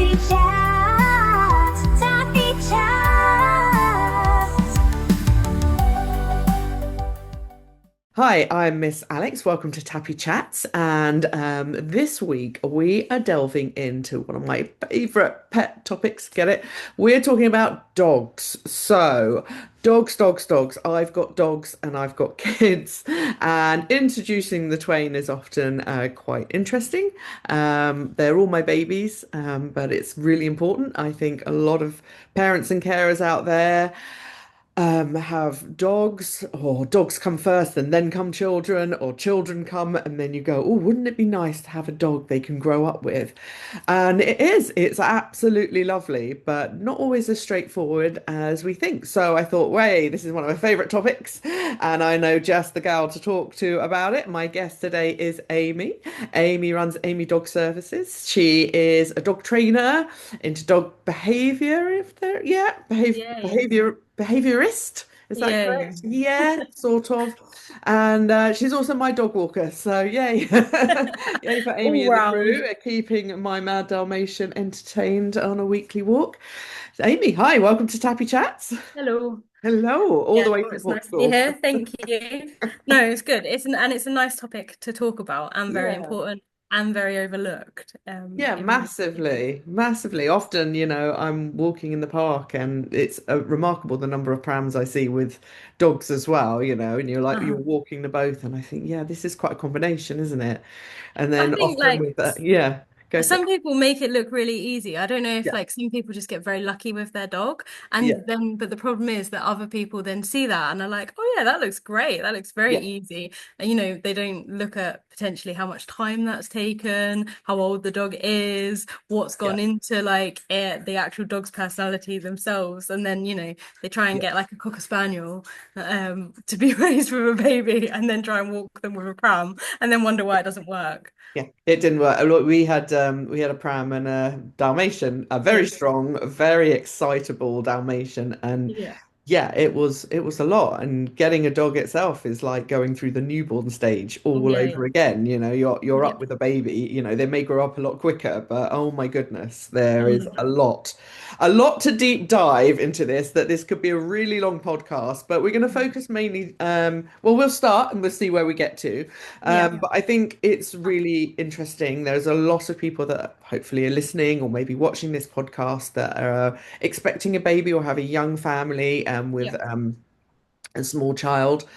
Tappy chat, tappy chat. Hi, I'm Miss Alex. Welcome to Tappy Chats. And this week we are delving into one of my favorite pet topics. Get it? We're talking about dogs. So, dogs. I've got dogs and I've got kids. And introducing the twain is often quite interesting. They're all my babies, but it's really important. I think a lot of parents and carers out there have dogs, or dogs come first and then come children, or children come and then you go, oh, wouldn't it be nice to have a dog they can grow up with? And it's absolutely lovely, but not always as straightforward as we think. So I thought, way, this is one of my favorite topics, and I know just the gal to talk to about it. My guest today is Amey. Amey runs Amey Dog Services. She is a dog trainer into dog behavior, if there, yeah, Yeah, behaviorist. Is that yeah, correct? Yeah, sort of. And she's also my dog walker. So yay. Yay for Amey all and the round. crew, keeping my mad Dalmatian entertained on a weekly walk. So Amey, hi, welcome to Tappy Chats. Hello. Hello, all Yeah, the way well, from it's nice to be Portugal. here. Thank you. No, it's good. It's a nice topic to talk about and very Yeah. important and very overlooked. Yeah, In many cases. massively. Often, I'm walking in the park and it's remarkable the number of prams I see with dogs as well, and you're Uh-huh. walking the both and I think, yeah, this is quite a combination, isn't it? And I then think often like with that, yeah, go for some it. people make it look really easy. I don't know if Yeah, like some people just get very lucky with their dog yeah, and then but the problem is that other people then see that and are like, "Oh yeah, that looks great. That looks very yeah, easy." And they don't look at potentially how much time that's taken, how old the dog is, what's yeah, gone into like the actual dog's personality themselves. And then, they try and yeah. get like a cocker spaniel to be raised with a baby and then try and walk them with a pram and then wonder why it doesn't work. Yeah, it didn't work. Look, we had a pram and a Dalmatian, a very Yeah. strong, very excitable Dalmatian, and Yeah. yeah, it was a lot. And getting a dog itself is like going through the newborn stage all Yeah, over again. You're yeah. up with a baby. They may grow up a lot quicker, but oh my goodness, there is Mm. a lot to deep dive into this. That this could be a really long podcast, but we're going to focus mainly. Well, we'll start and we'll see where we get to. Yeah, But I think it's really interesting. There's a lot of people that hopefully are listening or maybe watching this podcast that are expecting a baby or have a young family with yeah, a small child.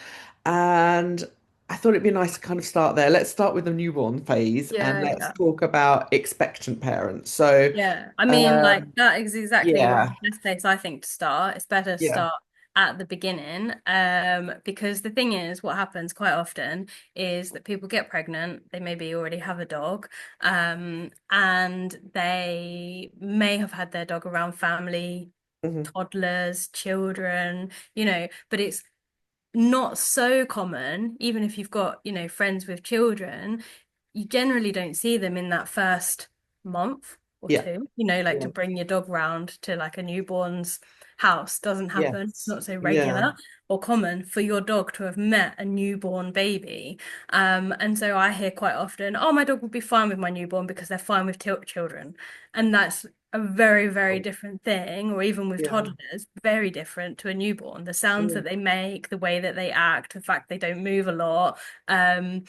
And I thought it'd be nice to kind of start there. Let's start with the newborn phase and yeah, let's yeah. talk about expectant parents. So, Yeah. I mean, like um, that is exactly yeah, the best place I think to start. It's better to yeah, start at the beginning. Because the thing is, what happens quite often is that people get pregnant, they maybe already have a dog, and they may have had their dog around family, mhm, toddlers, children, but it's not so common, even if you've got, friends with children, you generally don't see them in that first month or yeah, two, like yeah, to bring your dog round to like a newborn's house doesn't happen. It's yes, not so yeah, regular or common for your dog to have met a newborn baby. And so I hear quite often, oh, my dog will be fine with my newborn because they're fine with children. And that's a very, very different thing, or even with yeah, toddlers, very different to a newborn. The sounds that mm, they make, the way that they act, the fact they don't move a lot, um,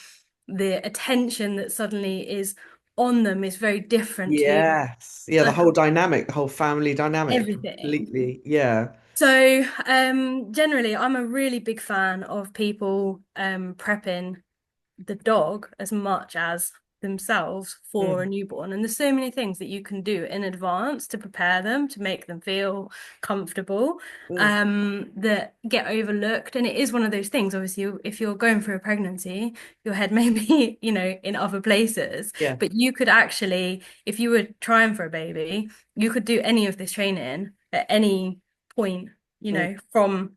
the attention that suddenly is on them is very different to yes, yeah. The like whole dynamic, the whole family dynamic, everything. completely, yeah. So, generally, I'm a really big fan of people prepping the dog as much as themselves for a Mm, newborn. And there's so many things that you can do in advance to prepare them, to make them feel comfortable, mm, that get overlooked. And it is one of those things, obviously, if you're going through a pregnancy, your head may be, in other places, yeah, but you could actually, if you were trying for a baby, you could do any of this training at any point, mm, from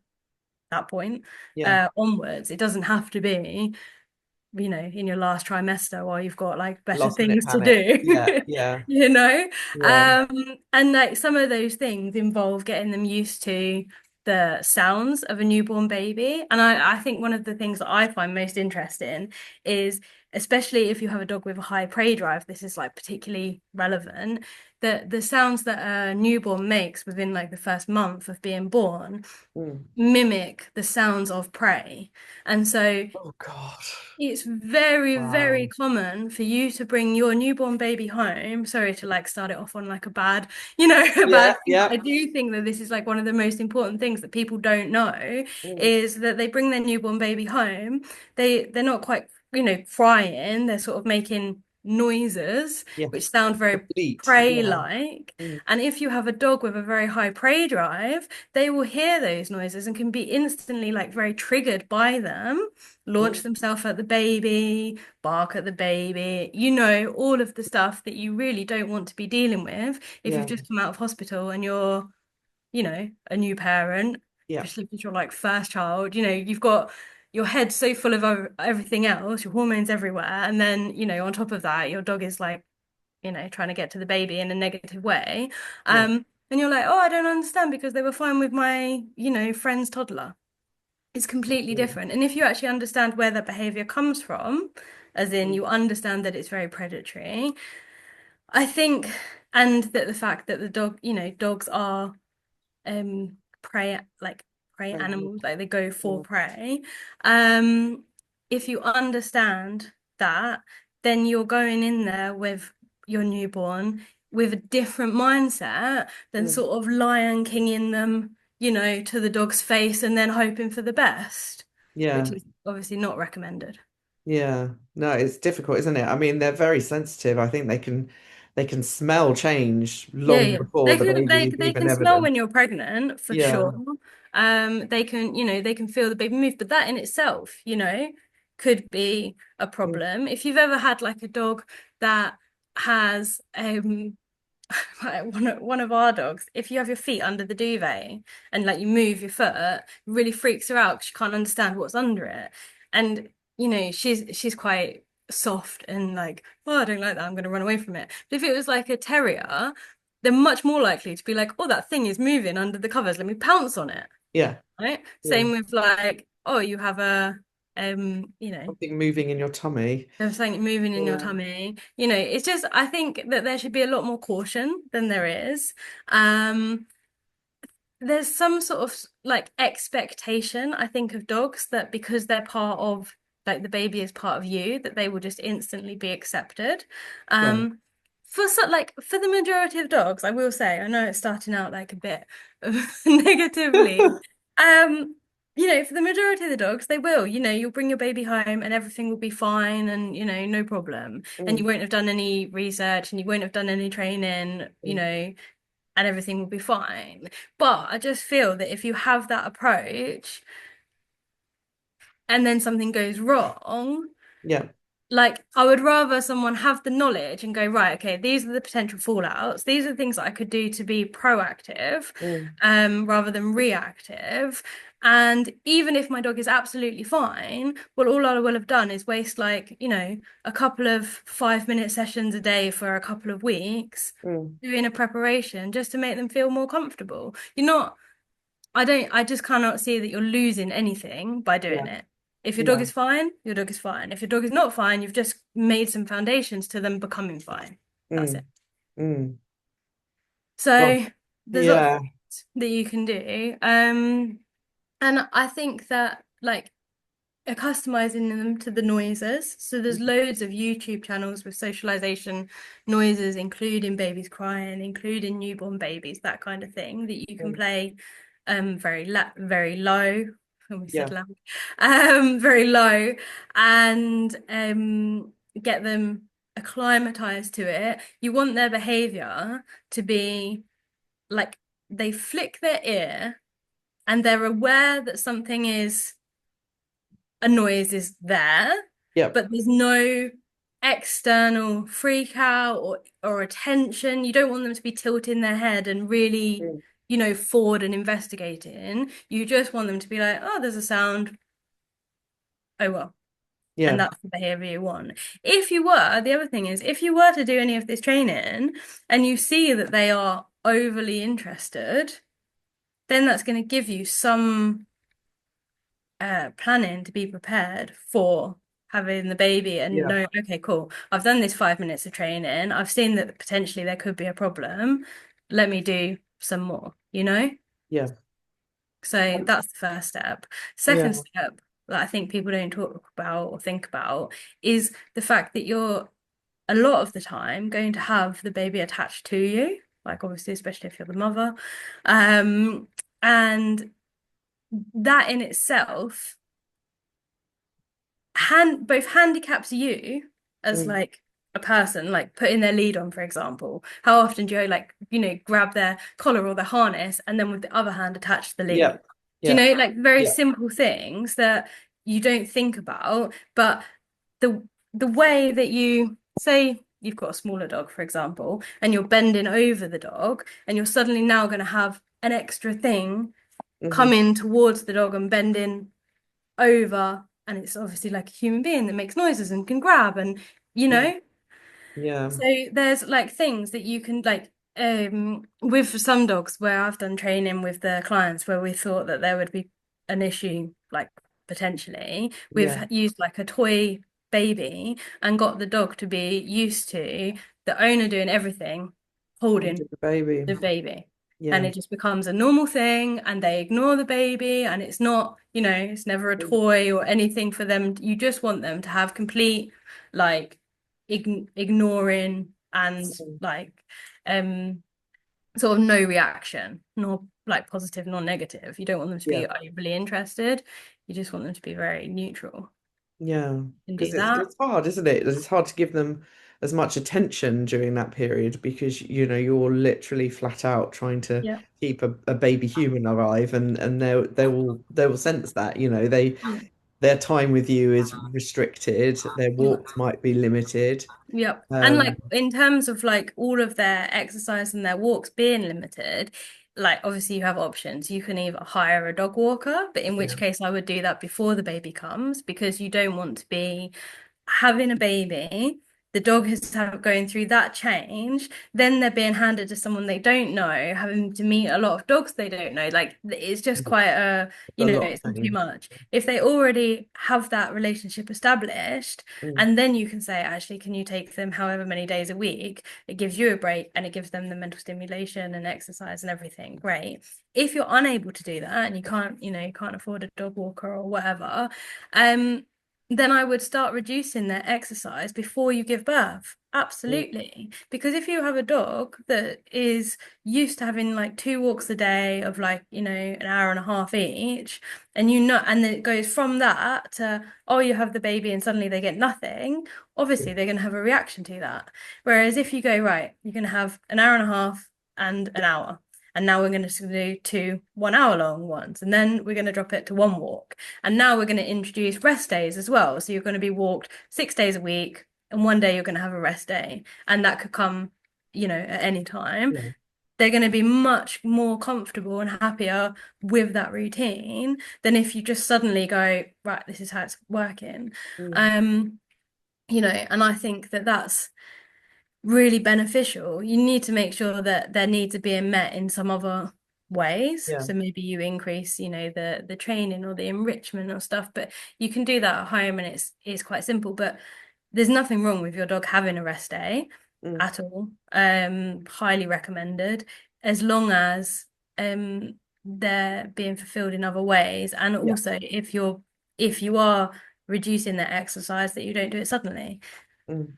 that point yeah. onwards. It doesn't have to be in your last trimester while you've got like better Last minute things to panic. do, Yeah, yeah, you know? yeah. And like some of those things involve getting them used to the sounds of a newborn baby. And I think one of the things that I find most interesting is especially if you have a dog with a high prey drive, this is like particularly relevant. The sounds that a newborn makes within like the first month of being born Mm. mimic the sounds of prey. And so Oh God. it's very, very Wow. common for you to bring your newborn baby home. Sorry to like start it off on like a bad, a Yeah, bad thing, but I yeah. do think that this is like one of the most important things that people don't know Mm. is that they bring their newborn baby home. They're not quite, crying. They're sort of making noises which Yes. sound The very bleat. Yeah. prey-like. Mm. And if you have a dog with a very high prey drive, they will hear those noises and can be instantly like very triggered by them, launch Mm. themselves at the baby, bark at the baby, all of the stuff that you really don't want to be dealing with if you've Yeah. just come out of hospital and you're, a new parent, Yeah. especially if it's your like first child, you've got your head so full of everything else, your hormones everywhere, and then, on top of that, your dog is like, trying to get to the baby in a negative way. Yeah. And you're like, oh, I don't understand because they were fine with my, friend's toddler. It's completely Mm. different. And if you actually understand where that behavior comes from, as in you understand that it's very predatory, I think, and that the fact that the dog, dogs are prey, like prey Mm. animals, like they go for Mm. prey. Um, if you understand that, then you're going in there with your newborn with a different mindset than Mm. sort of lion kinging them, to the dog's face and then hoping for the best, which Yeah. is obviously not recommended. Yeah. No, it's difficult, isn't it? I mean, they're very sensitive. I think they can smell change Yeah, long yeah. before They the can baby they is they even can smell evident. when you're pregnant for Yeah. sure. They can, they can feel the baby move, but that in itself, could be a Mm. problem. If you've ever had like a dog that has like one of our dogs, if you have your feet under the duvet and like you move your foot, it really freaks her out because she can't understand what's under it. And she's quite soft and like, oh, I don't like that, I'm going to run away from it. But if it was like a terrier, they're much more likely to be like, oh, that thing is moving under the covers, let me pounce on it. Yeah. Right? Yeah. Same with like, oh, you have a Something moving in your tummy. there's something moving in your Yeah. tummy. It's just I think that there should be a lot more caution than there is. Um, there's some sort of like expectation, I think, of dogs that because they're part of like the baby is part of you, that they will just instantly be accepted. Yeah. For the majority of dogs, I will say, I know it's starting out like a bit negatively. Um, for the majority of the dogs, they will, you'll bring your baby home and everything will be fine and, no problem. And you Mm. won't have done any research and you won't have done any training, Mm. and everything will be fine. But I just feel that if you have that approach and then something goes wrong, Yeah. like I would rather someone have the knowledge and go, right, okay, these are the potential fallouts. These are the things that I could do to be proactive, Mm. rather than reactive. And even if my dog is absolutely fine, well, all I will have done is waste like, a couple of 5-minute sessions a day for a couple of weeks Mm. doing a preparation just to make them feel more comfortable. I just cannot see that you're losing anything by doing Yeah. it. If your dog Yeah. is fine, your dog is fine. If your dog is not fine, you've just made some foundations to them becoming fine. That's it. Mm. Mm. Gosh. So there's lots Yeah. that you can do. And I think that like customizing them to the noises. So there's loads of YouTube channels with socialization noises, including babies crying, including newborn babies, that kind of thing that you can Mm. play very low. I almost said Yeah. loud. Very low and get them acclimatized to it. You want their behavior to be like they flick their ear and they're aware that something is a noise is there, Yeah. but there's no external freak out or attention. You don't want them to be tilting their head and really, Mm. forward and investigating. You just want them to be like, oh, there's a sound. Oh well. And Yeah. that's the behavior you want. The other thing is, if you were to do any of this training and you see that they are overly interested, then that's going to give you some planning to be prepared for having the baby and Yeah. knowing, okay, cool, I've done this 5 minutes of training. I've seen that potentially there could be a problem. Let me do some more, you know? Yeah. So that's the first step. Yeah. Second step that I think people don't talk about or think about is the fact that you're a lot of the time going to have the baby attached to you, like obviously, especially if you're the mother. Um, and that in itself both handicaps you as Mm. like a person, like putting their lead on, for example. How often do you like, grab their collar or their harness and then with the other hand attach the lead? Yeah. Do you Yeah. know, like very Yeah. simple things that you don't think about, but the the way that you say you've got a smaller dog, for example, and you're bending over the dog, and you're suddenly now going to have an extra thing Hmm. coming towards the dog and bending over, and it's obviously like a human being that makes noises and can grab and you Mm. know Yeah. so there's like things that you can like with some dogs where I've done training with the clients where we thought that there would be an issue like potentially we've Yeah. used like a toy baby and got the dog to be used to the owner doing everything holding Holding the baby. the baby. And Yeah. it just becomes a normal thing, and they ignore the baby, and it's not, it's never a Mm. toy or anything for them. You just want them to have complete, like, ignoring and Mm. like, sort of no reaction, nor like positive nor negative. You don't want them to Yeah. be overly interested. You just want them to be very neutral Yeah. and Because do it's that. it's hard, isn't it? It's hard to give them as much attention during that period because you're literally flat out trying to Yeah. keep a baby human alive, and they will sense that, Yeah. their time with you is restricted, their walks might be limited. Yep. And Um, like in terms of like all of their exercise and their walks being limited, like obviously you have options. You can either hire a dog walker, but in which yeah. case I would do that before the baby comes because you don't want to be having a baby, the dog is going through that change, then they're being handed to someone they don't know, having to meet a lot of dogs they don't know. Like it's just quite A lot it's of too pain. much. If they already have that relationship established, Mm. and then you can say, actually, can you take them however many days a week? It gives you a break and it gives them the mental stimulation and exercise and everything. Great. If you're unable to do that and you can't afford a dog walker or whatever, um, then I would start reducing their exercise before you give birth. Mm. Absolutely. Because if you have a dog that is used to having like 2 walks a day of like, an hour and a half each, and then it goes from that to, oh, you have the baby and suddenly they get nothing, obviously they're going to have a reaction to that. Whereas if you go, right, you're going to have an hour and a half and an hour. And now we're going to do 2 1 hour long ones. And then we're going to drop it to 1 walk. And now we're going to introduce rest days as well. So you're going to be walked 6 days a week, and one day you're going to have a rest day. And that could come, at any time. Yeah. They're going to be much more comfortable and happier with that routine than if you just suddenly go, right, this is how it's working. Mm. Um, and I think that that's really beneficial. You need to make sure that their needs are being met in some other ways. Yeah. So maybe you increase, the training or the enrichment or stuff, but you can do that at home and it's quite simple. But there's nothing wrong with your dog having a rest day Mm. at all. Highly recommended, as long as they're being fulfilled in other ways. And Yeah. also if you are reducing their exercise, that you don't do it suddenly. Mm.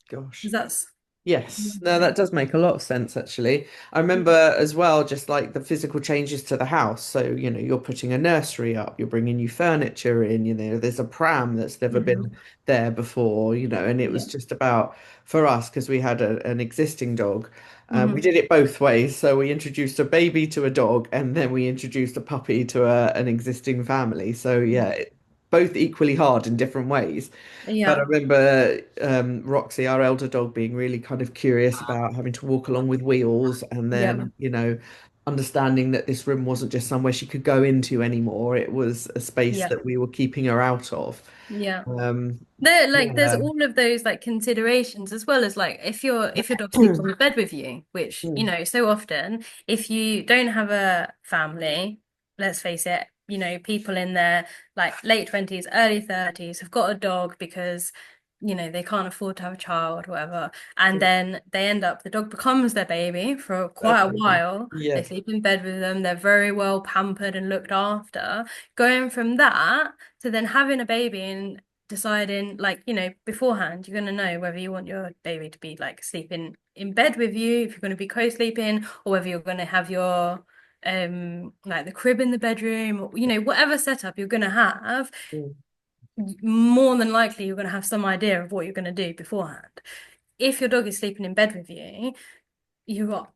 'Cause Gosh. that's Yes, no, that does make a lot of sense actually. I remember as well, just like the physical changes to the house. So, you're putting a nursery up, you're bringing new furniture in, there's a pram that's never been Mhm. there before, and it was Yeah. just about for us because we had an existing dog. We Hmm. did it both ways. So we introduced a baby to a dog and then we introduced a puppy to an existing family. So yeah, both equally hard in different ways. But I Yeah. remember Roxy, our elder dog, being really kind of curious about having to walk along with wheels and Yeah. then, understanding that this room wasn't just somewhere she could go into anymore. It was a space Yeah. that we were keeping her out of. Yeah. Um, There's yeah. all of those like considerations as well as like if your dog sleeps on the bed with you, which, Mm. so often if you don't have a family, let's face it, people in their like late 20s, early 30s have got a dog because they can't afford to have a child, whatever. And Yeah. then the dog becomes their baby for Their quite a baby. while. They Yeah. sleep in bed with them. They're very well pampered and looked after. Going from that to then having a baby and deciding, like, beforehand, you're going to know whether you want your baby to be like sleeping in bed with you, if you're going to be co-sleeping, or whether you're going to have your like the crib in the bedroom, or whatever setup you're going to have. Mm. More than likely you're going to have some idea of what you're going to do beforehand. If your dog is sleeping in bed with you, you are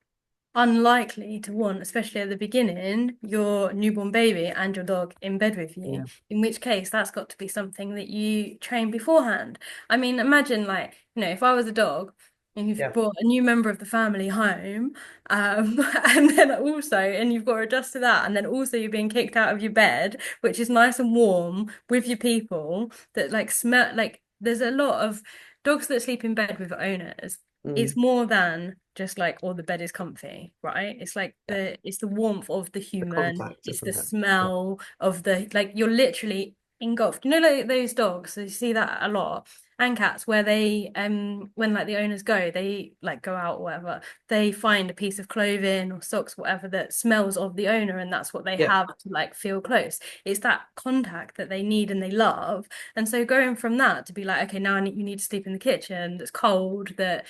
unlikely to want, especially at the beginning, your newborn baby and your dog in bed with you. Yeah. In which case, that's got to be something that you train beforehand. I mean, imagine, like, if I was a dog and you've Yeah. brought a new member of the family home, and then and you've got to adjust to that, and then also you're being kicked out of your bed, which is nice and warm with your people that like smell like there's a lot of dogs that sleep in bed with owners. It's Mm. more than just like, oh, the bed is comfy, right? It's like Yeah. it's the warmth of the The human, contact, it's the isn't it? Yeah. smell of the, like, you're literally engulfed. Like those dogs, so you see that a lot, and cats, where they when like the owners go, they like go out or whatever, they find a piece of clothing or socks, whatever, that smells of the owner, and that's what they Yeah. have to like feel close. It's that contact that they need and they love. And so going from that to be like, okay, now you need to sleep in the kitchen that's cold, that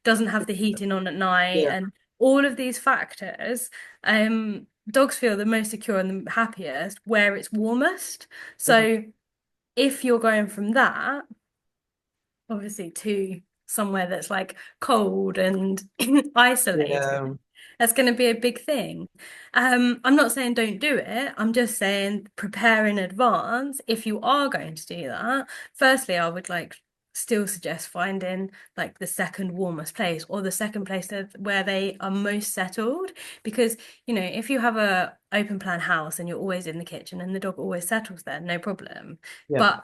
doesn't have the heating on at night, Yeah. and all of these factors, dogs feel the most secure and the happiest where it's warmest. Mhm. So if you're going from that, obviously, to somewhere that's like cold and isolated, Yeah. that's going to be a big thing. I'm not saying don't do it. I'm just saying prepare in advance if you are going to do that. Firstly, I would like still suggest finding like the second warmest place, or the second place where they are most settled, because if you have a open plan house and you're always in the kitchen and the dog always settles there, no problem. Yeah. But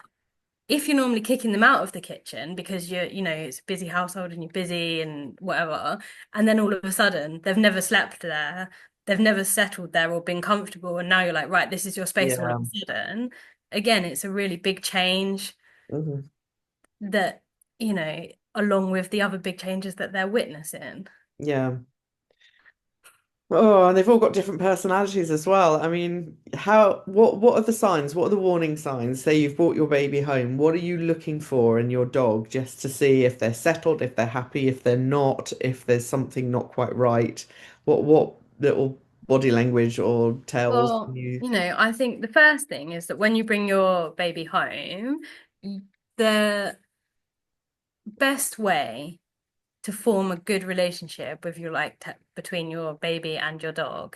if you're normally kicking them out of the kitchen because it's a busy household and you're busy and whatever, and then all of a sudden they've never slept there, they've never settled there or been comfortable, and now you're like, right, this is your space all of Yeah. a sudden. Again, it's a really big change Hmm. that, along with the other big changes that they're witnessing. Yeah. Oh, and they've all got different personalities as well. I mean, what are the signs? What are the warning signs? Say you've brought your baby home. What are you looking for in your dog just to see if they're settled, if they're happy, if they're not, if there's something not quite right? What little body language or tells can Well, you? I think the first thing is that when you bring your baby home, the best way to form a good relationship with your like between your baby and your dog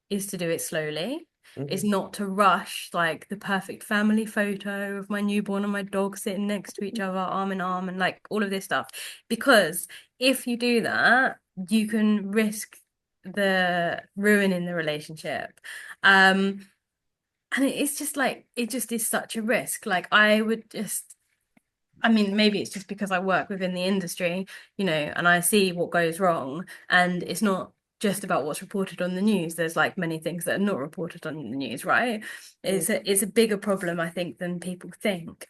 is to do it slowly. Is Mhm. not to rush like the perfect family photo of my newborn and my dog sitting next to each other, arm in arm, and like all of this stuff. Because if you do that, you can risk the ruining the relationship. And it's just like, it just is such a risk. Like I would just, I mean, maybe it's just because I work within the industry, and I see what goes wrong. And it's not just about what's reported on the news. There's like many things that are not reported on the news, right? Mm. It's a bigger problem, I think, than people think.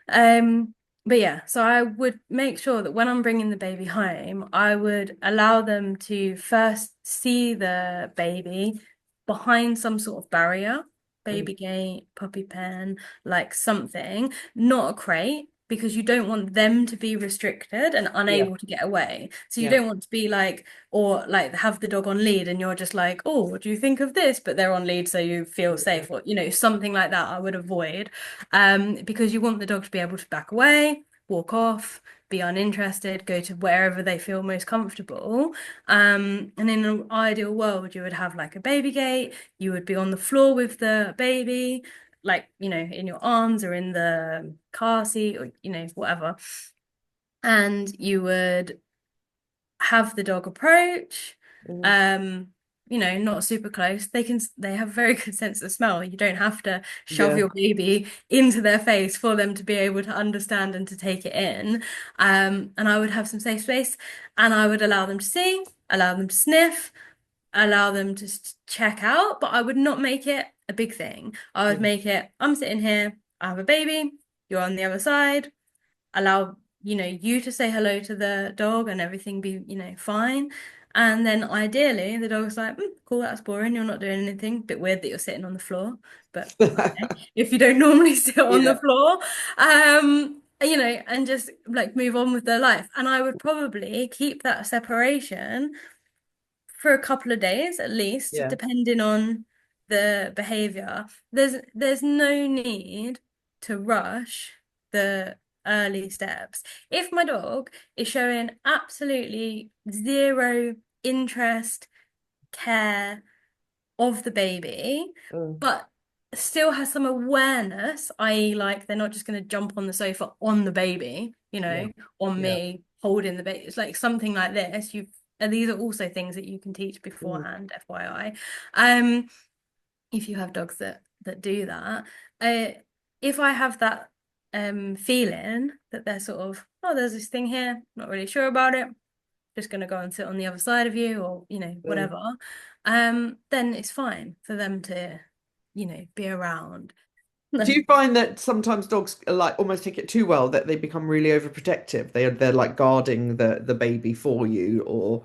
Um, but yeah, so I would make sure that when I'm bringing the baby home, I would allow them to first see the baby behind some sort of barrier, Mm. baby gate, puppy pen, like something, not a crate, because you don't want them to be restricted and Yeah. unable to get away. So you Yeah. don't want to be like, or like have the dog on lead and you're just like, oh, what do you think of this? But they're on lead, so you feel Yeah. safe, or something like that I would avoid, because you want the dog to be able to back away, walk off, be uninterested, go to wherever they feel most comfortable. And in an ideal world, you would have like a baby gate, you would be on the floor with the baby, like, in your arms or in the car seat, or, whatever. And you would have the dog approach, Mm. um, not super close. They have very good sense of smell. You don't have to shove Yeah. your baby into their face for them to be able to understand and to take it in. And I would have some safe space, and I would allow them to see, allow them to sniff, allow them to check out, but I would not make it a big thing. I would Mm. make it, I'm sitting here, I have a baby, you're on the other side, allow, you to say hello to the dog and everything be, fine. And then ideally the dog's like, cool, that's boring, you're not doing anything. Bit weird that you're sitting on the floor, but okay. If you don't normally sit on the Yeah. floor, and just like move on with their life. And I would probably keep that separation for a couple of days at least, Yeah. depending on the behavior. There's no need to rush the early steps. If my dog is showing absolutely zero interest, care of the baby, Mm. but still has some awareness, i.e., like they're not just going to jump on the sofa on the baby, Yeah. on Yeah. me holding the baby. It's like something like this. And these are also things that you can teach Mm. beforehand, FYI. Um, if you have dogs that do that, if I have that feeling that they're sort of, oh, there's this thing here, not really sure about it, just going to go and sit on the other side of you, or Mm. whatever, then it's fine for them to be around. Do you find that sometimes dogs like almost take it too well, that they become really overprotective? They're like guarding the baby for you, or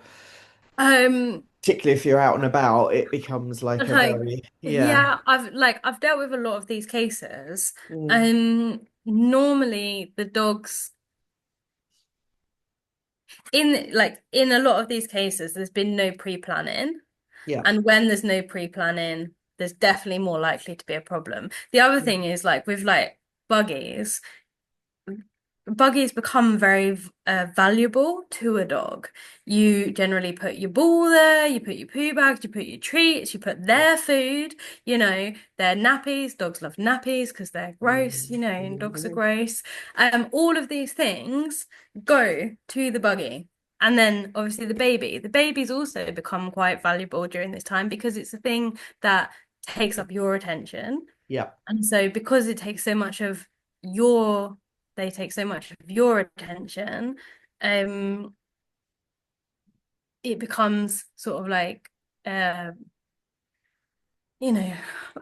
um particularly if you're out and about, it becomes like a like very, yeah. yeah, I've dealt with a lot of these cases. Mm. Normally the dogs, in a lot of these cases, there's been no pre-planning. Yeah. And when there's no pre-planning, there's definitely more likely to be a problem. The other Mm. thing is, like, with like buggies, buggies become very valuable to a dog. You generally put your ball there, you put your poo bags, you put your treats, you put their food, their nappies. Dogs love nappies because they're gross, Mm. and dogs are Mhm. gross. All of these things go to the buggy. And then obviously the baby's also become quite valuable during this time because it's a thing that takes up your attention. Yeah. And so because it takes so much of your they take so much of your attention, um, it becomes sort of like uh, you know,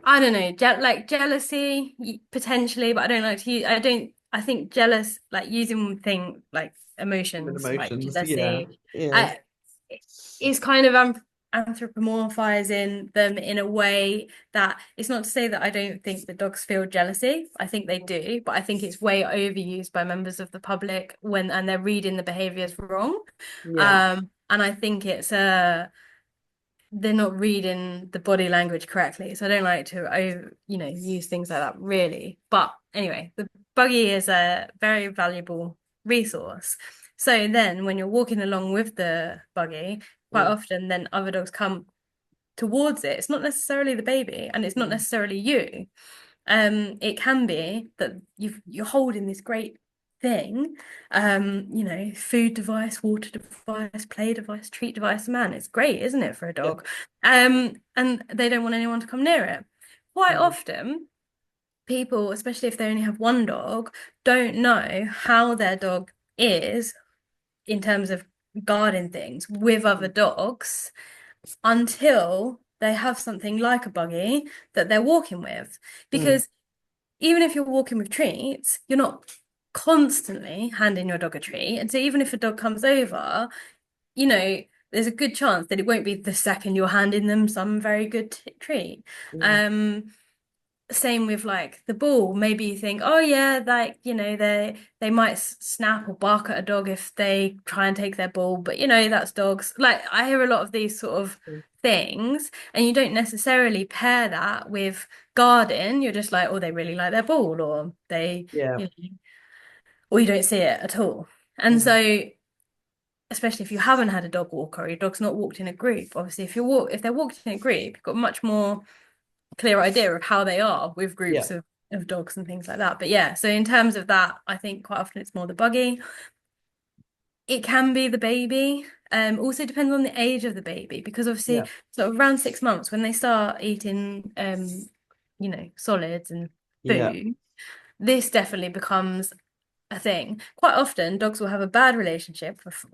I don't know, like jealousy potentially, but I don't like to use, I think jealous, like using thing like Human emotions like emotions. Yeah. jealousy, Yeah. I is kind of anthropomorphizing them in a way that it's not to say that I don't think the dogs feel jealousy. I think they do, but I think it's way overused by members of the public and they're reading the behaviors wrong. Yeah. And I think they're not reading the body language correctly. So I don't like to use things like that really. But anyway, the buggy is a very valuable resource. So then when you're walking along with the buggy, quite Mm. often then other dogs come towards it. It's not necessarily the baby and it's not Mm. necessarily you. It can be that you're holding this great thing, food device, water device, play device, treat device. Man, it's great, isn't it, for a Yeah. dog? And they don't want anyone to come near it. Quite Mm. often, people, especially if they only have one dog, don't know how their dog is in terms of guarding things with other dogs until they have something like a buggy that they're walking with. Mm. Because even if you're walking with treats, you're not constantly handing your dog a treat. And so even if a dog comes over, there's a good chance that it won't be the second you're handing them some very good treat. Mm. Um, Same with like the ball. Maybe you think, oh yeah, like they might snap or bark at a dog if they try and take their ball, but that's dogs. Like I hear a lot of these sort of Mm. things, and you don't necessarily pair that with guarding. You're just like, oh, they really like their ball, or Yeah. or you don't see it at all. And Mm. so, especially if you haven't had a dog walk or your dog's not walked in a group, obviously if they're walked in a group, you've got much more clear idea of how they are with Yeah. groups of dogs and things like that. But yeah, so in terms of that, I think quite often it's more the buggy. It can be the baby. Also depends on the age of the baby because Yeah. obviously sort of around 6 months when they start eating solids and Yeah. food, this definitely becomes a thing. Quite often dogs will have a bad relationship with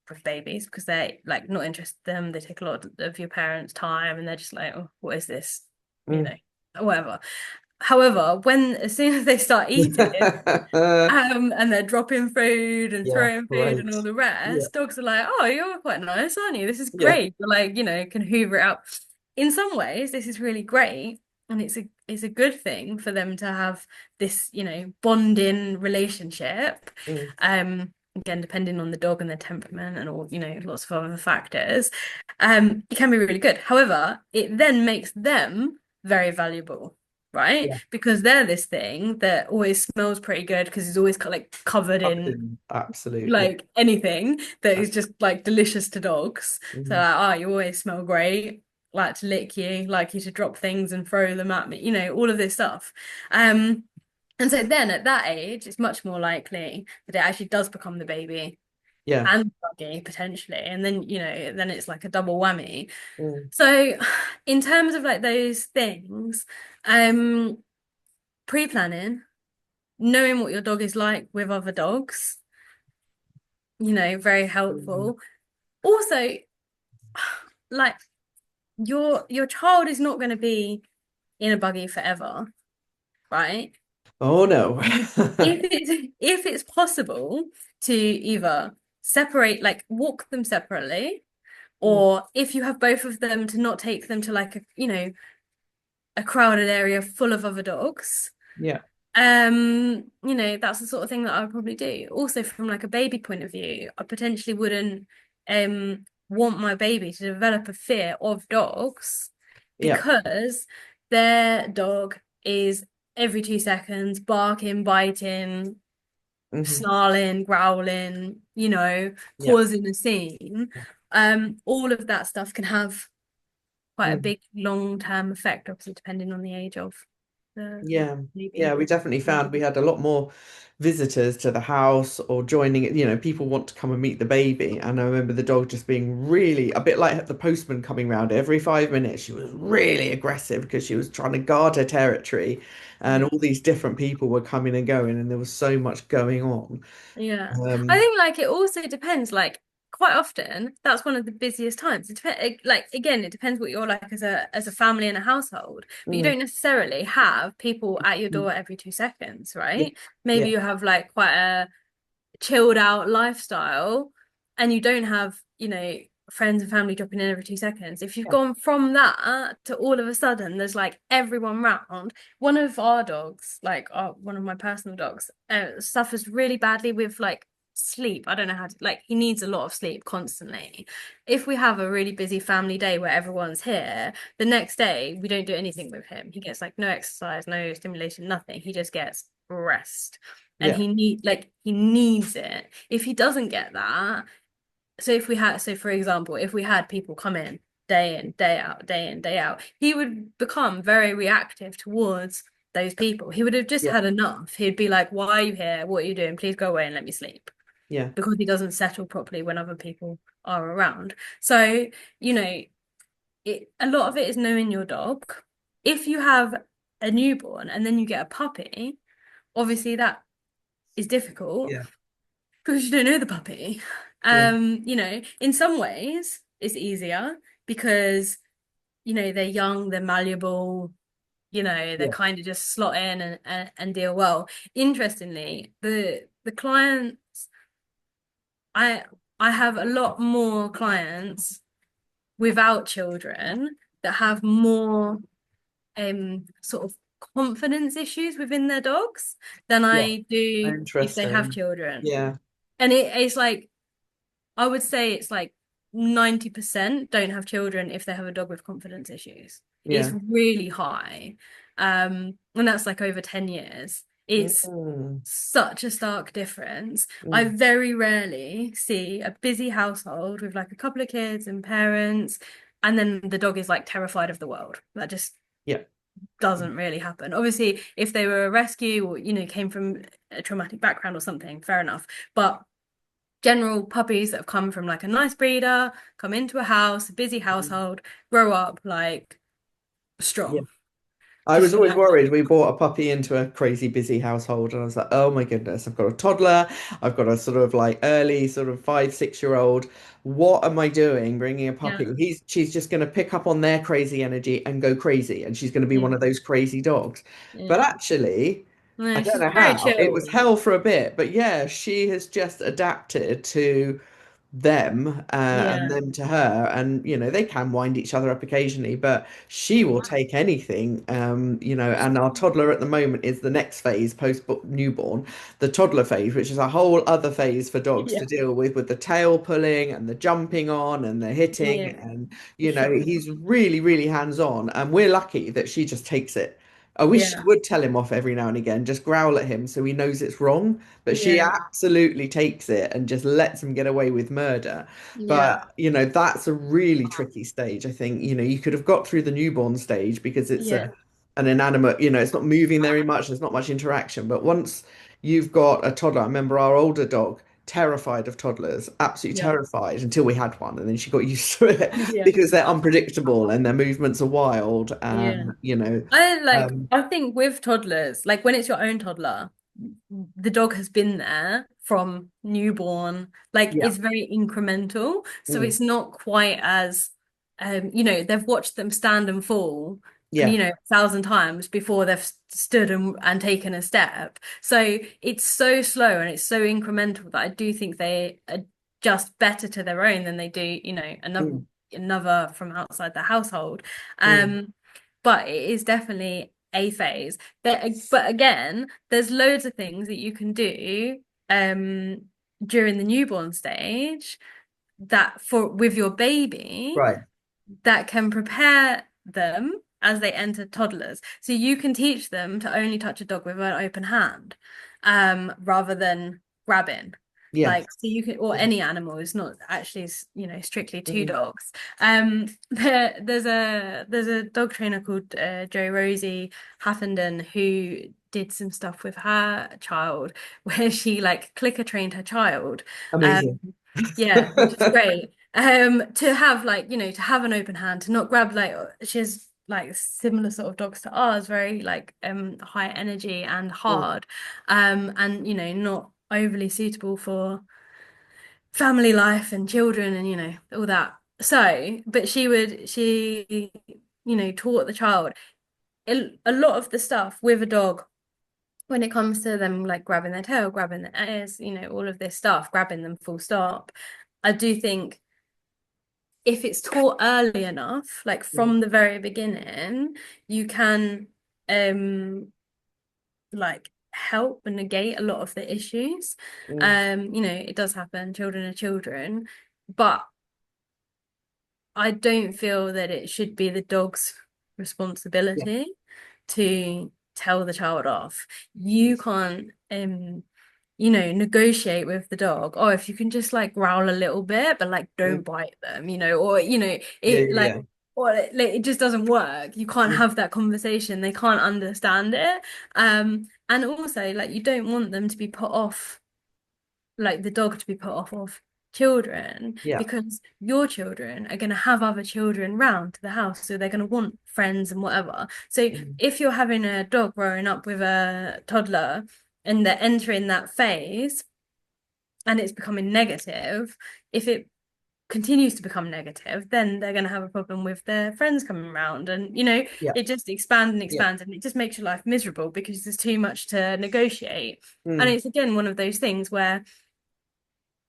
with babies because they're like not interested in them. They take a lot of your parents' time, and they're just like, oh, what is this? You Mm. know, whatever. However, when as soon as they start eating, and they're dropping food and Yeah, throwing food and right. all the Yeah, rest, dogs are like, oh, you're quite nice, aren't you? This is yeah. great. You're like, can hoover it up. In some ways, this is really great. And it's a good thing for them to have this, bonding relationship. Mm. Again, depending on the dog and their temperament and all, lots of other factors. It can be really good. However, it then makes them very valuable, right? Yeah, Because they're this thing that always smells pretty good because it's always like covered in absolutely. like anything that is just like delicious to dogs. So Mhm. like, oh, you always smell great, like to lick you, like you to drop things and throw them at me, all of this stuff. Um, and so then at that age, it's much more likely that it actually does become the baby Yeah. and the buggy potentially. And then, then it's like a double whammy. Mm. So in terms of like those things, um, pre-planning, knowing what your dog is like with other dogs, very Mm. helpful. Also, like your child is not going to be in a buggy forever, right? Oh no. If it's possible to either separate, like walk them separately, Mm. or if you have both of them, to not take them to like a crowded area full of other dogs. Yeah. That's the sort of thing that I would probably do. Also, from like a baby point of view, I potentially wouldn't want my baby to develop a fear of dogs Yeah. because their dog is every 2 seconds barking, biting, Hmm. snarling, growling, Yeah. causing a scene. All of that stuff can have quite a Mm. big long-term effect, obviously, depending on the age of the Yeah. Yeah, baby. we definitely found we had a lot more visitors to the house or joining it. People want to come and meet the baby. And I remember the dog just being really a bit like the postman coming round every 5 minutes. She was really aggressive because she was trying to guard her territory, and Yeah. all these different people were coming and going, and there was so much going on. Yeah. I Um, think like it also depends, like quite often that's one of the busiest times. It depends, like again, it depends what you're like as a family and a household. But you mm, don't necessarily have people at your mm, door every 2 seconds, yeah, right? yeah, Maybe you have like quite a chilled out lifestyle and you don't have, friends and family dropping in every 2 seconds. If you've yeah, gone from that to all of a sudden there's like everyone round, one of our dogs, like one of my personal dogs, suffers really badly with like sleep. I don't know how to, like, he needs a lot of sleep constantly. If we have a really busy family day where everyone's here, the next day we don't do anything with him. He gets like no exercise, no stimulation, nothing. He just gets rest, and yeah, he needs it. If he doesn't get that, so for example, if we had people come in day in, day out, day in, day out, he would become very reactive towards those people. He would have just yeah, had enough. He'd be like, why are you here? What are you doing? Please go away and let me sleep. yeah, Because he doesn't settle properly when other people are around. So, you know, a lot of it is knowing your dog. If you have a newborn and then you get a puppy, obviously that is difficult yeah, because you don't know the puppy. yeah, In some ways it's easier because, they're young, they're malleable, they're yeah, kind of just slot in and deal well. Interestingly, the clients, I I have a lot more clients without children that have more sort of confidence issues within their dogs than yeah. I do if they have Interesting. children. Yeah, And it's like, I would say it's like 90% don't have children if they have a dog with confidence issues. It's yeah. really high. And that's like over 10 years. It's Mm, such a stark difference. I mm, very rarely see a busy household with like a couple of kids and parents, and then the dog is like terrified of the world. That just yeah, doesn't really happen. Obviously, if they were a rescue or, came from a traumatic background or something, fair enough. But general puppies that have come from like a nice breeder, come into a house, a busy mm, household, grow up like yeah. strong. I just was for always that. worried. We brought a puppy into a crazy busy household, and I was like, oh my goodness, I've got a toddler, I've got a sort of like early sort of 5, 6 year old. What am I doing bringing a Yeah, puppy? She's just going to pick up on their crazy energy and go crazy, and she's going to be yeah, one of those crazy dogs. But yeah. actually, I No, don't she's know very how. It was chilled. hell for a bit, but yeah, she has just adapted to them and Yeah, them to her, and they can wind each other up occasionally, but she will take anything. And our toddler at the moment is the next phase post newborn, the toddler phase, which is a whole other phase for dogs yeah, to deal with the tail pulling and the jumping on and the hitting, yeah, and for sure. he's really really hands on, and we're lucky that she just takes it. I wish she Yeah, would tell him off every now and again, just growl at him so he knows it's wrong. But she yeah, absolutely takes it and just lets him get away with murder. yeah, But, that's a really tricky stage. I think, you could have got through the newborn stage because it's yeah, an inanimate, it's not moving very much, there's not much interaction. But once you've got a toddler, I remember our older dog, terrified of toddlers, absolutely yeah, terrified until we had one, and then she got used to it yeah, because they're unpredictable and their movements are wild, yeah. and I think with toddlers, like when it's your own toddler, the dog has been there from newborn. Like yeah. it's very incremental. So Mm. it's not quite as they've watched them stand and fall, Yeah. 1,000 times before they've stood and taken a step. So it's so slow and it's so incremental that I do think they adjust better to their own than they do, Mm. another from outside the household. Mm. Um, but it is definitely a phase. But again, there's loads of things that you can do during the newborn stage that for with your baby Right. that can prepare them as they enter toddlers. So you can teach them to only touch a dog with an open hand, rather than grabbing. Yeah. Like, so you can, or Yeah. any animal, it's not actually, strictly two Mm. dogs. There's a dog trainer called Jo Rosie Haffenden who did some stuff with her child where she like clicker trained her child. Um, Amazing. yeah, which is great. To have like, to have an open hand, to not grab like she's like similar sort of dogs to ours, very like high energy and Mm. hard. And not overly suitable for family life and children and all that. So, but she taught the child a lot of the stuff with a dog when it comes to them like grabbing their tail, grabbing their ears, all of this stuff, grabbing them full stop. I do think if it's taught early enough, like Mm. from the very beginning, you can like help and negate a lot of the issues. Mm. It does happen, children are children, but I don't feel that it should be the dog's Yeah. responsibility to tell the child off. You can't negotiate with the dog. Oh, if you can just like growl a little bit, but like Mm. don't bite them, or Yeah. it like Yeah. or like, it just doesn't work. You can't Mm. have that conversation. They can't understand it. And also like you don't want them to be put off, like the dog to be put off of children Yeah. because your children are going to have other children round to the house, so they're going to want friends and whatever. So Mm. if you're having a dog growing up with a toddler and they're entering that phase and it's becoming negative, if it continues to become negative, then they're going to have a problem with their friends coming around, and Yeah. it just expands and Yeah. expands, and it just makes your life miserable because there's too much to negotiate. And Mm. it's again one of those things where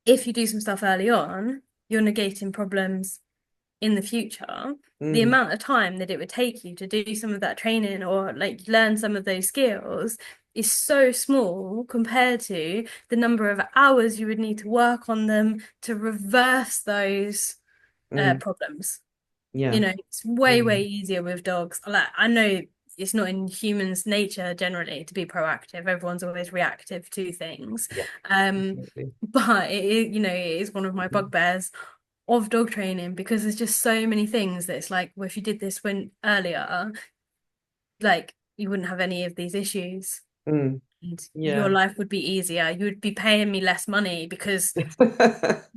if you do some stuff early on, you're negating problems in the future. The Mm. amount of time that it would take you to do some of that training or like learn some of those skills is so small compared to the number of hours you would need to work on them to reverse those Mm. problems. Yeah. It's way, way Mm. easier with dogs. Like I know it's not in humans' nature generally to be proactive. Everyone's always reactive to things. Yeah. Um, Definitely. but it is one of my Mm. bugbears of dog training because there's just so many things that it's like, well, if you did this when earlier, like you wouldn't have any of these issues. Mm. your Yeah. life would be easier. You would be paying me less money because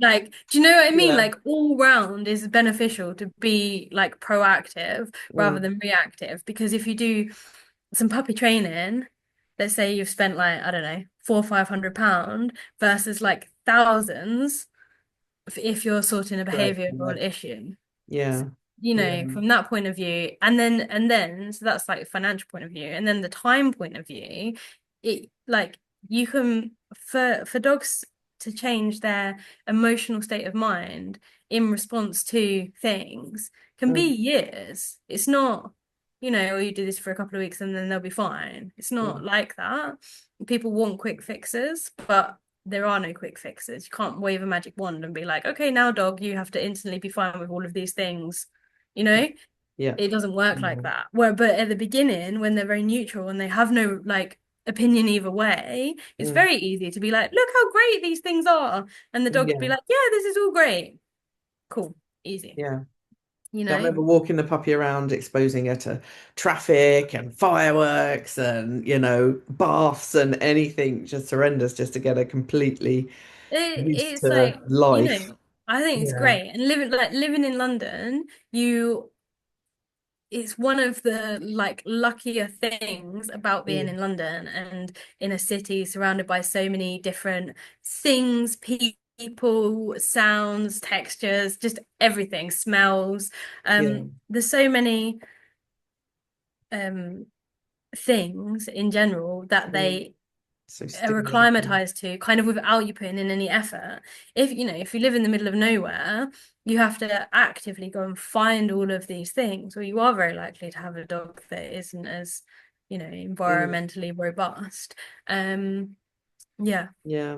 like, do you know what I mean? Yeah. Like all round is beneficial to be like proactive rather Mm, than reactive. Because if you do some puppy training, let's say you've spent like, I don't know, £400 or £500 versus like thousands if you're sorting a correct. behavioral issue. Yeah. You Yeah. know, from that point of view, and then so that's like financial point of view, and then the time point of view, it like you can for dogs to change their emotional state of mind in response to things can be Mm, years. It's not, you know, you do this for a couple of weeks and then they'll be fine. It's not mm, like that. People want quick fixes, but there are no quick fixes. You can't wave a magic wand and be like, okay, now dog, you have to instantly be fine with all of these things. You know, yeah. it doesn't work like Yeah. that. Where, but at the beginning, when they're very neutral and they have no like opinion either way, it's Mm, very easy to be like, look how great these things are. And the dog would be yeah. like, yeah, this is all great. Cool. Easy. Yeah. You I know? remember walking the puppy around, exposing her to traffic and fireworks and, baths and anything just horrendous just to get her completely used It's to like, you life. know, I think it's Yeah. great. And living in London, you it's one of the like luckier things about being Mm, in London and in a city surrounded by so many different things, people, sounds, textures, just everything, smells. yeah. There's so many um things in general that Mm, they so are stimulating. acclimatized to kind of without you putting in any effort. If you know, if you live in the middle of nowhere, you have to actively go and find all of these things, or you are very likely to have a dog that isn't as, you know, Mm, environmentally robust. Um, yeah. yeah.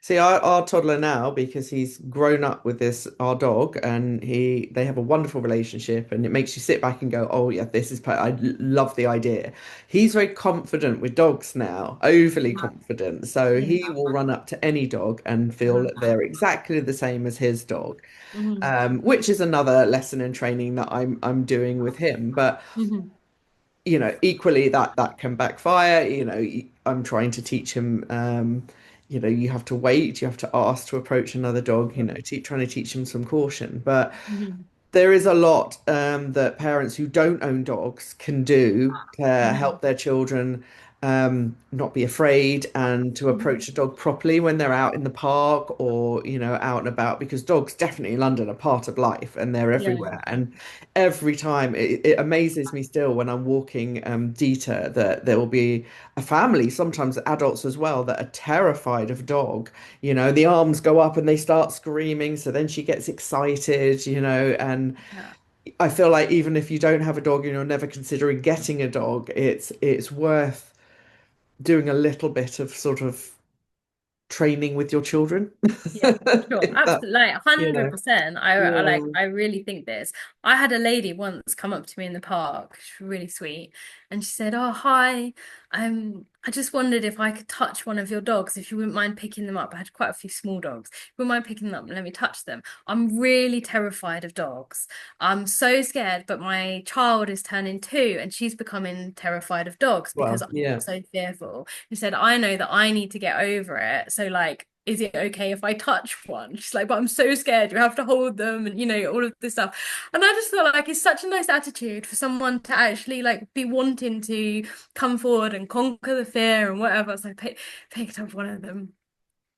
See, our toddler now, because he's grown up with our dog, and they have a wonderful relationship, and it makes you sit back and go, oh yeah, love the idea. He's very confident with dogs now, overly confident. So Yeah. he will run up to any dog and feel Uh-huh. that they're exactly the same as his dog, Mhm. which is another lesson in training that I'm doing with him. But Mhm. equally that can backfire. I'm trying to teach him, you have to wait, you have to ask to approach another dog, trying to teach him some caution. But Mhm. there is a lot that parents who don't own dogs can do to Mhm. help their children not be afraid and to Mhm. approach a dog properly when they're out in the park or, out and about, because dogs definitely in London are part of life and they're Yeah. everywhere. And every time it amazes me still when I'm walking Dieter that there will be a family, sometimes adults as well, that are terrified of dog. The arms go up and they start screaming. So then she gets excited, and Yeah. I feel like even if you don't have a dog and you're never considering getting a dog, it's worth doing a little bit of sort of training with your children. Yeah, sure. If that, Absolutely. Like you know, 100%. yeah. I really think this. I had a lady once come up to me in the park. She was really sweet. And she said, "Oh, hi. I just wondered if I could touch one of your dogs, if you wouldn't mind picking them up. I had quite a few small dogs. If you wouldn't mind picking them up and let me touch them. I'm really terrified of dogs. I'm so scared, but my child is turning 2 and she's becoming terrified of dogs because Well, I'm yeah, so fearful." She said, "I know that I need to get over it. So like, is it okay if I touch one?" She's like, "But I'm so scared. You have to hold them and, you know, all of this stuff." And I just felt like it's such a nice attitude for someone to actually like be wanting to come forward and conquer the fear and whatever. So picked up one of them,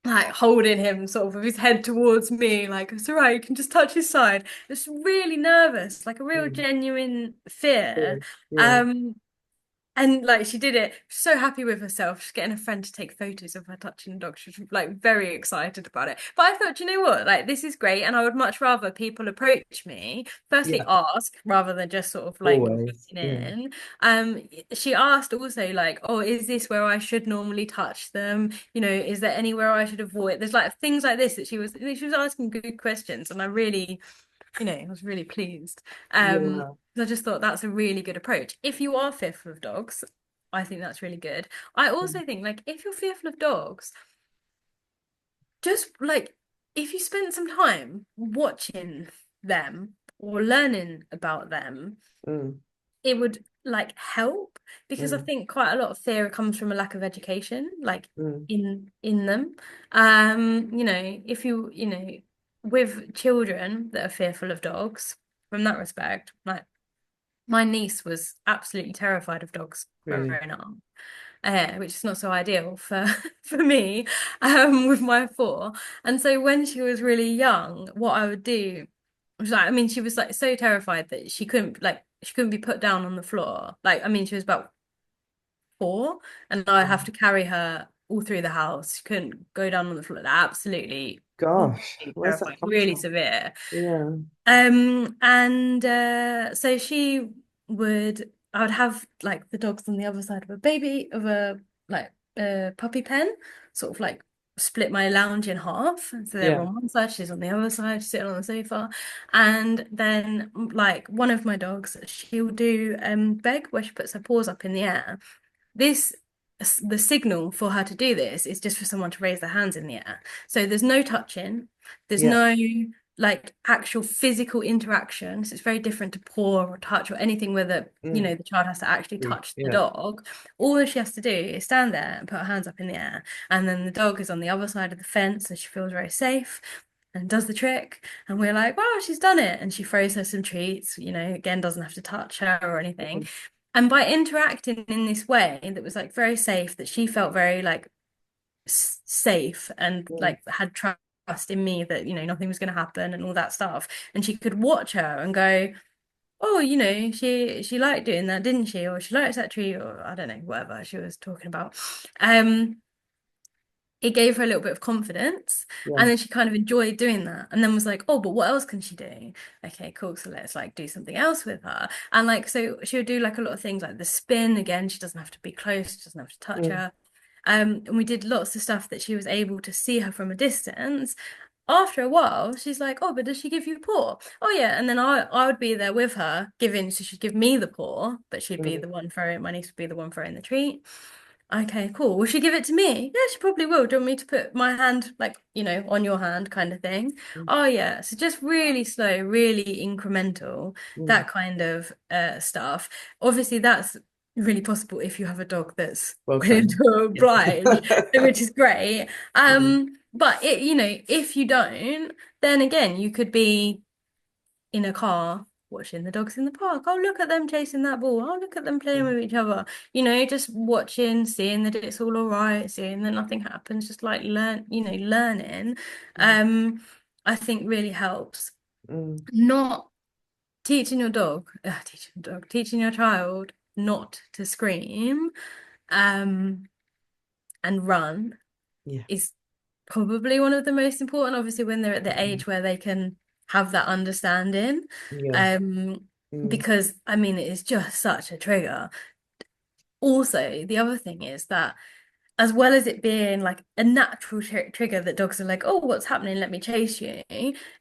like holding him sort of with his head towards me, like, "It's all right, you can just touch his side." It's really nervous, like a real mm, genuine fear. yeah, yeah, Um, and like she did it, so happy with herself. She's getting a friend to take photos of her touching the dog. She's like very excited about it. But I thought, you know what? Like this is great, and I would much rather people approach me. Firstly, yeah, ask rather than just sort of like always, booking yeah, in. Um, she asked also like, "Oh, is this where I should normally touch them? You know, is there anywhere I should avoid?" There's like things like this that she was asking good questions, and I really, you know, I was really pleased. yeah, I just thought that's a really good approach. If you are fearful of dogs, I think that's really good. I mm, also think like if you're fearful of dogs, just like if you spend some time watching them or learning about them, mm, it would like help, because I Mm, think quite a lot of fear comes from a lack of education, like mm, in them. If with children that are fearful of dogs, from that respect, like my niece was absolutely terrified of dogs really. growing up, which is not so ideal for for me, with my four. And so when she was really young, what I would do was like, I mean, she was like so terrified that she couldn't be put down on the floor. Like, I mean, she was about four, and I have Mm. to carry her all through the house. She couldn't go down on the floor. Like, absolutely, Gosh, completely where's that terrifying, come really from? severe. Yeah. And so I would have like the dogs on the other side of a puppy pen, sort of like split my lounge in half. And so they're Yeah. on one side, she's on the other side, sitting on the sofa. And then like one of my dogs, she'll do beg, where she puts her paws up in the air. This the signal for her to do this is just for someone to raise their hands in the air. So there's no touching, there's Yeah. no like actual physical interaction. So it's very different to paw or touch or anything where Mm. the child has to actually Sweet. touch the Yeah. dog. All she has to do is stand there and put her hands up in the air. And then the dog is on the other side of the fence, so she feels very safe and does the trick. And we're like, wow, she's done it. And she throws her some treats, again, doesn't have to touch her or anything. Mm. And by interacting in this way that was like very safe, that she felt very like safe and Mm. like had trust in me that, nothing was going to happen and all that stuff. And she could watch her and go, oh, she liked doing that, didn't she? Or she likes that tree, or I don't know, whatever she was talking about. Um, it gave her a little bit of confidence, Yeah. and then she kind of enjoyed doing that, and then was like, oh, but what else can she do? Okay, cool, so let's like do something else with her. And like, so she would do like a lot of things like the spin. Again, she doesn't have to be close, she doesn't have to touch Mm. her. And we did lots of stuff that she was able to see her from a distance. After a while, she's like, oh, but does she give you paw? Oh yeah. And then I would be there with her giving, so she'd give me the paw, but she'd be Mm. the one throwing, my niece would be the one throwing the treat. Okay, cool. Will she give it to me? Yeah, she probably will. Do you want me to put my hand, like, on your hand kind of thing? Mm. Oh, yeah. So just really slow, really incremental, Mm. that kind of stuff. Obviously, that's really possible if you have a dog that's Well willing trained. to oblige, which is great. Mm. But if you don't, then again, you could be in a car watching the dogs in the park. Oh, look at them chasing that ball. Oh, look at them playing Mm. with each other. Just watching, seeing that it's all right, seeing that nothing happens, just like learning. Mm. Um, I think really helps. Mm. Not teaching your child not to scream, um, and run Yeah. is probably one of the most important, obviously, when they're at the Mm. age where they can have that understanding. Yeah. Um, Mm. because I mean, it is just such a trigger. Also, the other thing is that as well as it being like a natural trigger that dogs are like, oh, what's happening? Let me chase you.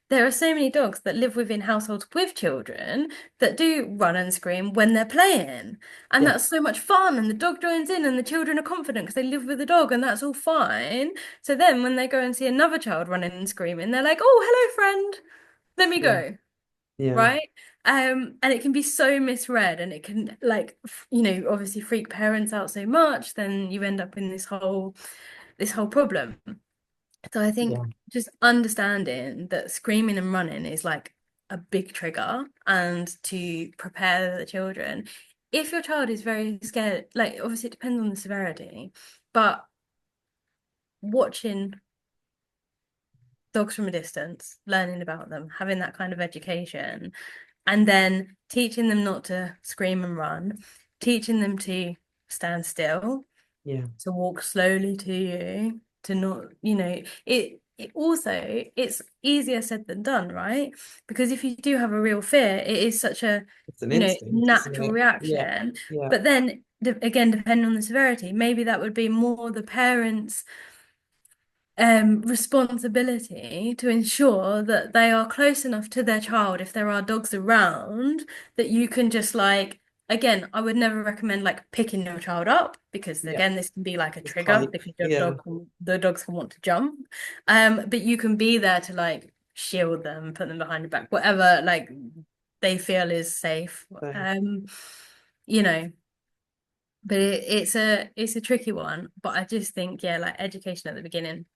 There are so many dogs that live within households with children that do run and scream when they're playing. And Yeah. that's so much fun. And the dog joins in, and the children are confident because they live with the dog, and that's all fine. So then when they go and see another child running and screaming, they're like, oh, hello, friend. Let me Yeah. go. Yeah. Right? And it can be so misread, and it can like obviously freak parents out so much, then you end up in this whole problem. So I think Yeah. just understanding that screaming and running is like a big trigger, and to prepare the children. If your child is very scared, like obviously it depends on the severity, but watching dogs from a distance, learning about them, having that kind of education, and then teaching them not to scream and run, teaching them to stand still, Yeah. to walk slowly to you, to not, it also it's easier said than done, right? Because if you do have a real fear, it is such a, It's an instinct, isn't natural it? Yeah. reaction. Yeah. But then again, depending on the severity, maybe that would be more the parents' responsibility to ensure that they are close enough to their child if there are dogs around, that you can just like, again, I would never recommend like picking your child up, because Yeah. again this can be like a It's trigger, type. because Yeah. the dogs can want to jump. But you can be there to like shield them, put them behind your back, whatever like they feel is safe. So, you know, but it's a tricky one. But I just think, yeah, like education at the beginning.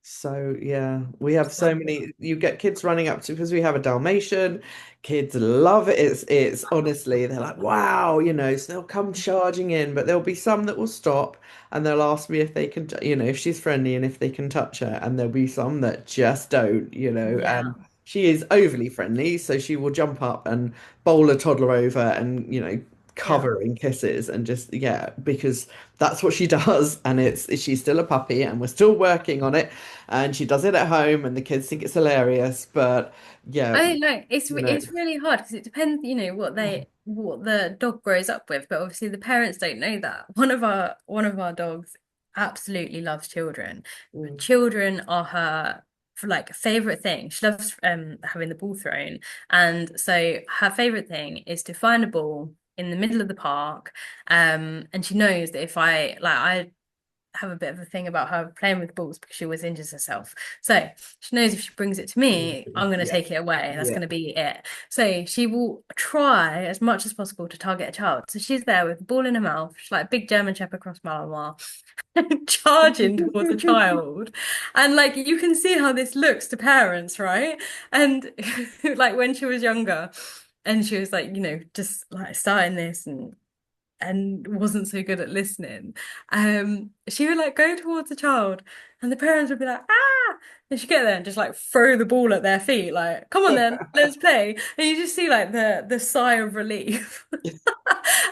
So yeah, we have so many. You get kids running up to because we have a Dalmatian. Kids love it. It's honestly they're like, wow, so they'll come charging in, but there'll be some that will stop and they'll ask me if they can, if she's friendly and if they can touch her, and there'll be some that just don't, Yeah. and she is overly friendly, so she will jump up and bowl a toddler over and Yeah. cover in kisses and just yeah, because that's what she does, and she's still a puppy and we're still working on it, and she does it at home and the kids think it's hilarious, but yeah, I don't know. It's you know it's really hard because it depends, what the dog grows up with, but obviously the parents don't know that. One of our dogs absolutely loves children. mm, Children are her like favorite thing. She loves having the ball thrown, and so her favorite thing is to find a ball in the middle of the park. And she knows that if I have a bit of a thing about her playing with balls because she always injures herself. So she knows if she brings it to me, I'm going to yeah, take it away. That's yeah. going to be it. So she will try as much as possible to target a child. So she's there with the ball in her mouth. She's like a big German Shepherd cross Malinois, charging towards a child. And like you can see how this looks to parents, right? And like when she was younger and she was like, just like starting this and wasn't so good at listening. She would like go towards the child, and the parents would be like, ah, and she'd get there and just like throw the ball at their feet, like, come on then, let's play. And you just see like the sigh of relief.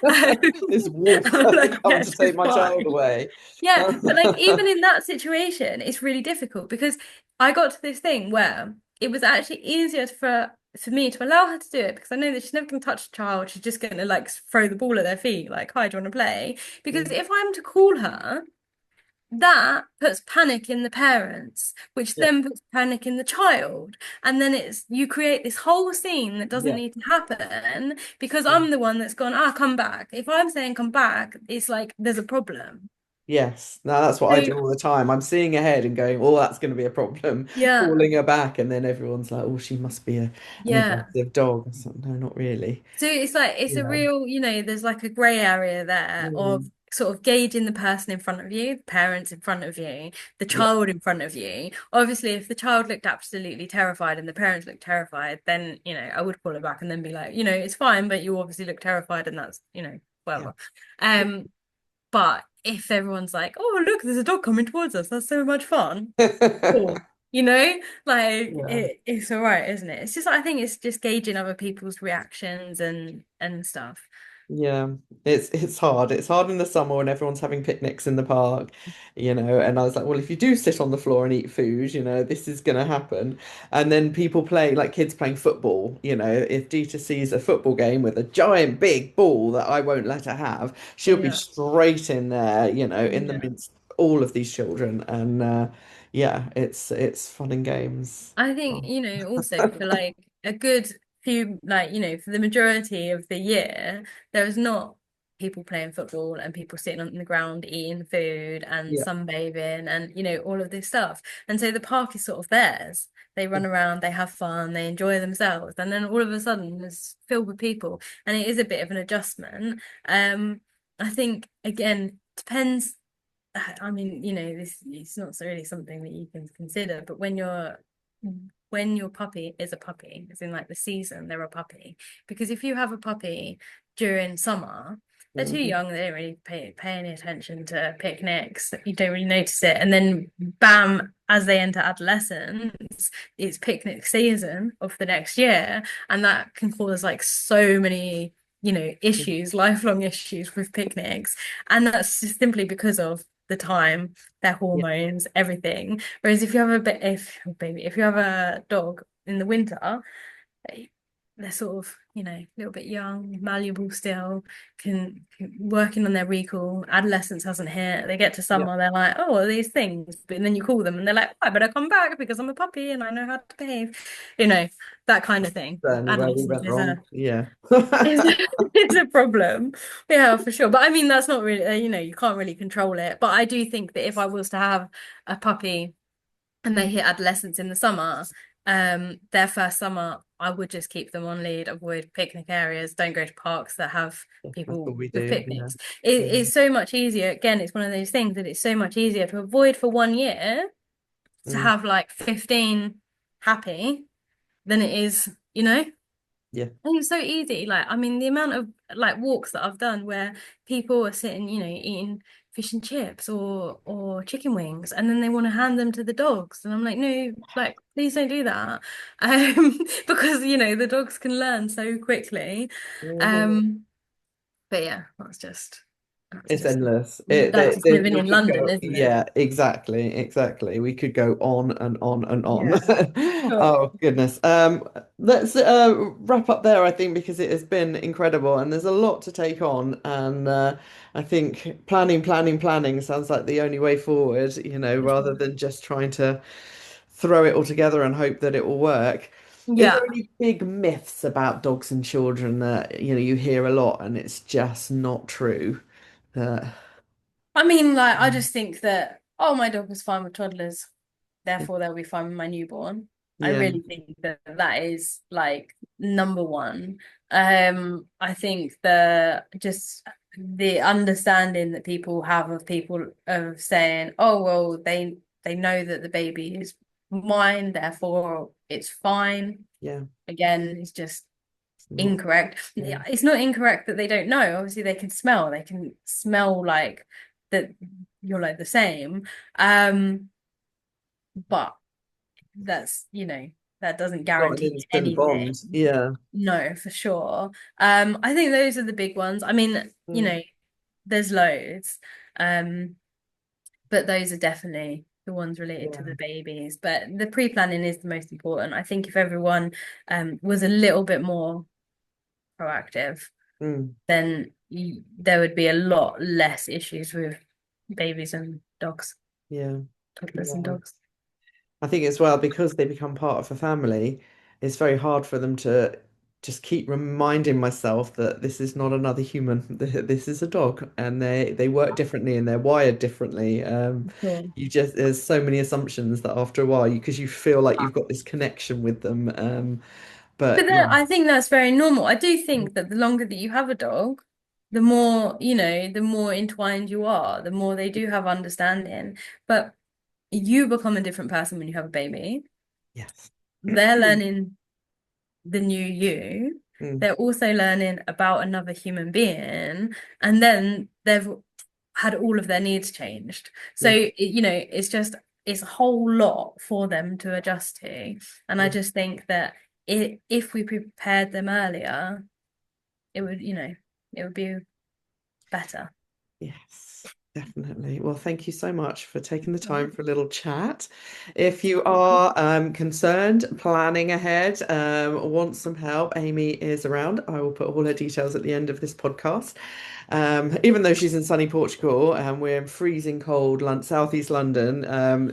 Um, This wolf and I'm has like, come yeah, to she's take my child fine. away. Yeah, but like even in that situation, it's really difficult because I got to this thing where it was actually easier for me to allow her to do it because I know that she's never going to touch the child. She's just going to like throw the ball at their feet, like, hi, do you want to play? Because Mm, if I'm to call her, that puts panic in the parents, which yeah, then puts panic in the child. And then you create this whole scene that doesn't yeah, need to happen because yeah. I'm the one that's gone, come back. If I'm saying come back, it's like there's a problem. Yes, now that's what I So do all the time. I'm seeing ahead and going, oh, that's going to be a problem, yeah. calling her back, and then everyone's like, oh, she must be an Yeah. aggressive dog. I said, no, not really. So it's like it's a Yeah. real, there's like a grey area there of Mm, sort of gauging the person in front of you, the parents in front of you, the yeah, child in front of you. Obviously, if the child looked absolutely terrified and the parents looked terrified, then, I would call it back and then be like, it's fine, but you obviously look terrified and that's, yeah. whatever. But if everyone's like, oh, look, there's a dog coming towards us, that's so much fun. Cool. Like Yeah. it's all right, isn't it? It's just I think it's just gauging other people's reactions and stuff. Yeah, it's hard. It's hard in the summer when everyone's having picnics in the park, and I was like, well, if you do sit on the floor and eat food, this is gonna happen. And then people play like kids playing football, if Dita sees a football game with a giant big ball that I won't let her have, she'll be Yeah. straight in there, in the Yeah. midst of all of these children. And yeah, it's fun and games. I think, also for like a good few, like, for the majority of the year, there was not people playing football and people sitting on the ground eating food and Yeah. sunbathing and, all of this stuff. And so the park is sort of theirs. They run around, they have fun, they enjoy themselves. And then all of a sudden it's filled with people. And it is a bit of an adjustment. I think again, depends. I mean, this it's not so really something that you can consider, but when your puppy is a puppy, as in like the season they're a puppy, because if you have a puppy during summer, they're too Mhm. young, they don't really pay any attention to picnics, you don't really notice it, and then bam, as they enter adolescence, it's picnic season of the next year, and that can cause like so many issues, lifelong issues with picnics, and that's just simply because of the time, their Yeah. hormones, everything. Whereas if you have if you have a dog in the winter, they're sort of, a little bit young, malleable still, can working on their recall. Adolescence hasn't hit. They get to Yeah. summer, they're like, oh, all these things. But then you call them and they're like, I better come back because I'm a puppy and I know how to behave. You know, that kind of thing. Certainly where we Adolescence went is wrong. a Yeah. is it's a problem. Yeah, for sure. But I mean, that's not really, you can't really control it. But I do think that if I was to have a puppy and they hit adolescence in the summer, their first summer I would just keep them on lead, avoid picnic areas, don't go to parks that have That's people what we with do. Yeah. picnics. It, Yeah. it's so much easier. Again, it's one of those things that it's so much easier to avoid for 1 year to Mm. have like 15 happy than it is, Yeah. I think it's so easy. Like, I mean, the amount of like walks that I've done where people are sitting, eating fish and chips or chicken wings, and then they want to hand them to the dogs, and I'm like, no, like, please don't do that, because the dogs can learn so quickly. Mhm. Um, but yeah, that's It's just endless. that's just living We in could London, go, isn't it? yeah, exactly, exactly. We could go on and on and on. Yeah. Sure. Oh goodness. Let's wrap up there, I think, because it has been incredible and there's a lot to take on. And I think planning sounds like the only way forward, For rather sure. than just trying to throw it all together and hope that it will work. Is there Yeah. any big myths about dogs and children that, you hear a lot and it's just not true? Uh, I mean, like, I Mm. just think that, oh, my dog was fine with toddlers, therefore they'll be fine with my newborn. I Yeah, really think that that is like number one. I think the understanding that people have of people of saying, oh, well, they know that the baby is mine, therefore it's fine. yeah, Again, it's just it's not. incorrect. Yeah, Yeah, it's not incorrect that they don't know. Obviously, they can smell like that you're like the same. But that's, that doesn't not an guarantee instant anything. bond. Yeah, No, for sure. I think those are the big ones. I mean, mm, there's loads. Um, but those are definitely the ones related to yeah, the babies. But the pre-planning is the most important. I think if everyone was a little bit more proactive, mm, then there would be a lot less issues with babies and dogs, yeah, toddlers and yeah. dogs. I think as well because they become part of a family, it's very hard for them to just keep reminding myself that this is not another human. This is a dog, and they work differently and they're wired differently. Sure. There's so many assumptions that after a while, because you feel like you've got this connection with them. But But yeah, then I think that's very normal. I do think that the longer that you have a dog, the more, the more entwined you are, the more they do have understanding. But you become a different person when you have a baby. yes. They're learning the new you. Mm, They're also learning about another human being, and then they've had all of their needs changed. So, yeah, it's a whole lot for them to adjust to. And I yeah. just think that if we prepared them earlier, it would be better. Yes, definitely. Well, thank you so much for taking the time Right. for a little chat. If you are concerned, planning ahead, want some help, Amey is around. I will put all her details at the end of this podcast. Even though she's in sunny Portugal and we're in freezing cold southeast London,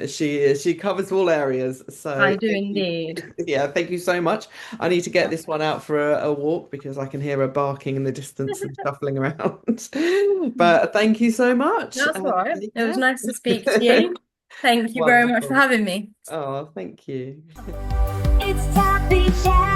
she covers all areas. So I do thank you. indeed. Yeah, thank you so much. I need to get this one out for a walk because I can hear her barking in the distance and shuffling around. But thank you so much That's all and right. take It was nice to speak to care. you. Thank you very much for Wonderful. having me. Oh, thank you. It's Tappy Chat.